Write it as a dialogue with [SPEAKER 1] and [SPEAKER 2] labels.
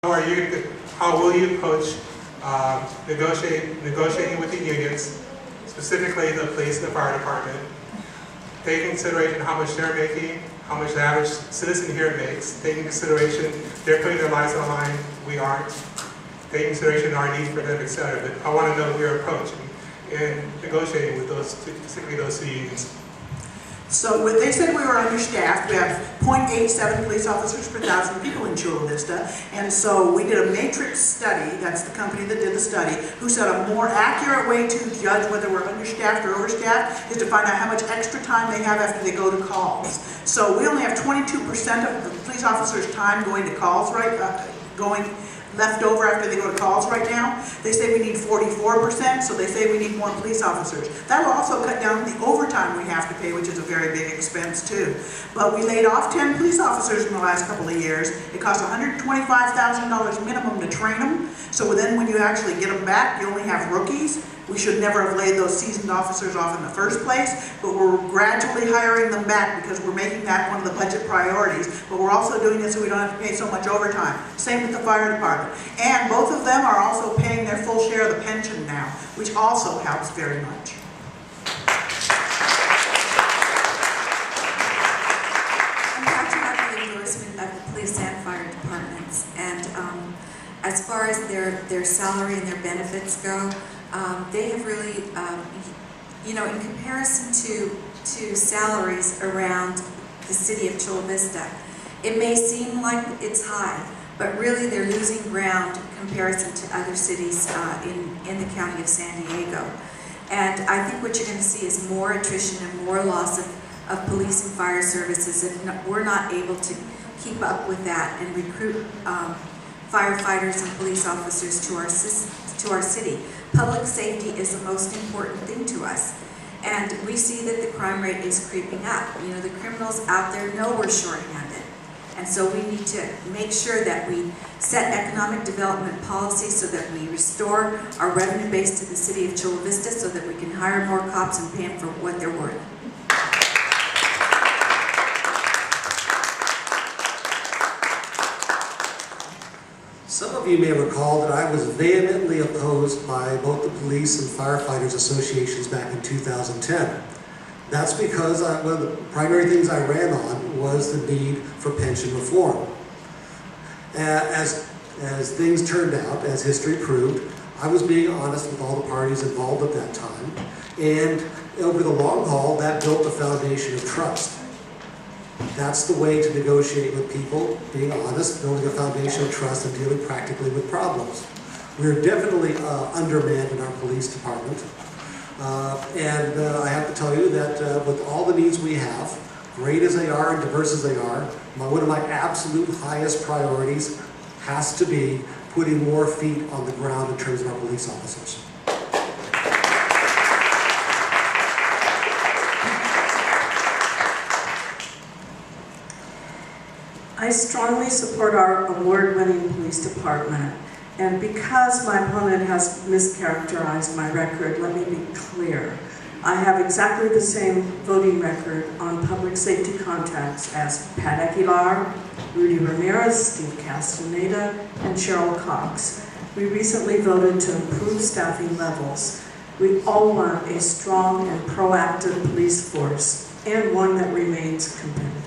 [SPEAKER 1] How will you approach negotiating with the unions, specifically the police and the fire department, taking consideration how much they're making, how much the average citizen here makes, taking consideration they're putting their lives on the line, we aren't, taking consideration our needs for them, etc. But I want to know your approach in negotiating with those, specifically those two unions.
[SPEAKER 2] So they said we were understaffed. We have 0.87 police officers per 1,000 people in Chula Vista. And so we did a matrix study, that's the company that did the study, who said a more accurate way to judge whether we're understaffed or overstaffed is to find out how much extra time they have after they go to calls. So we only have 22% of the police officers' time going to calls, left over after they go to calls right now. They say we need 44%, so they say we need more police officers. That will also cut down the overtime we have to pay, which is a very big expense too. But we laid off 10 police officers in the last couple of years. It costs $125,000 minimum to train them. So then when you actually get them back, you only have rookies. We should never have laid those seasoned officers off in the first place, but we're gradually hiring them back because we're making that one of the budget priorities. But we're also doing it so we don't have to pay so much overtime. Same with the fire department. And both of them are also paying their full share of the pension now, which also helps very much.
[SPEAKER 3] I'm talking about the endorsement of the police and fire departments. And as far as their salary and their benefits go, they have really, in comparison to salaries around the city of Chula Vista, it may seem like it's high, but really they're losing ground in comparison to other cities in the county of San Diego. And I think what you're going to see is more attrition and more loss of police and fire services if we're not able to keep up with that and recruit firefighters and police officers to our city. Public safety is the most important thing to us. And we see that the crime rate is creeping up. The criminals out there know we're short-handed. And so we need to make sure that we set economic development policies so that we restore our revenue base to the city of Chula Vista so that we can hire more cops and pay them for what they're worth.
[SPEAKER 4] Some of you may recall that I was vehemently opposed by both the police and firefighters associations back in 2010. That's because one of the primary things I ran on was the need for pension reform. As things turned out, as history proved, I was being honest with all the parties involved at that time, and over the long haul, that built a foundation of trust. That's the way to negotiate with people, being honest, building a foundation of trust, and dealing practically with problems. We're definitely undermanned in our police department. And I have to tell you that with all the needs we have, great as they are and diverse as they are, one of my absolute highest priorities has to be putting more feet on the ground in terms of our police officers.
[SPEAKER 5] I strongly support our award-winning police department, and because my opponent has mischaracterized my record, let me be clear. I have exactly the same voting record on public safety contracts as Pat Aguilar, Rudy Ramirez, Steve Castaneda, and Cheryl Cox. We recently voted to improve staffing levels. We all want a strong and proactive police force, and one that remains competitive.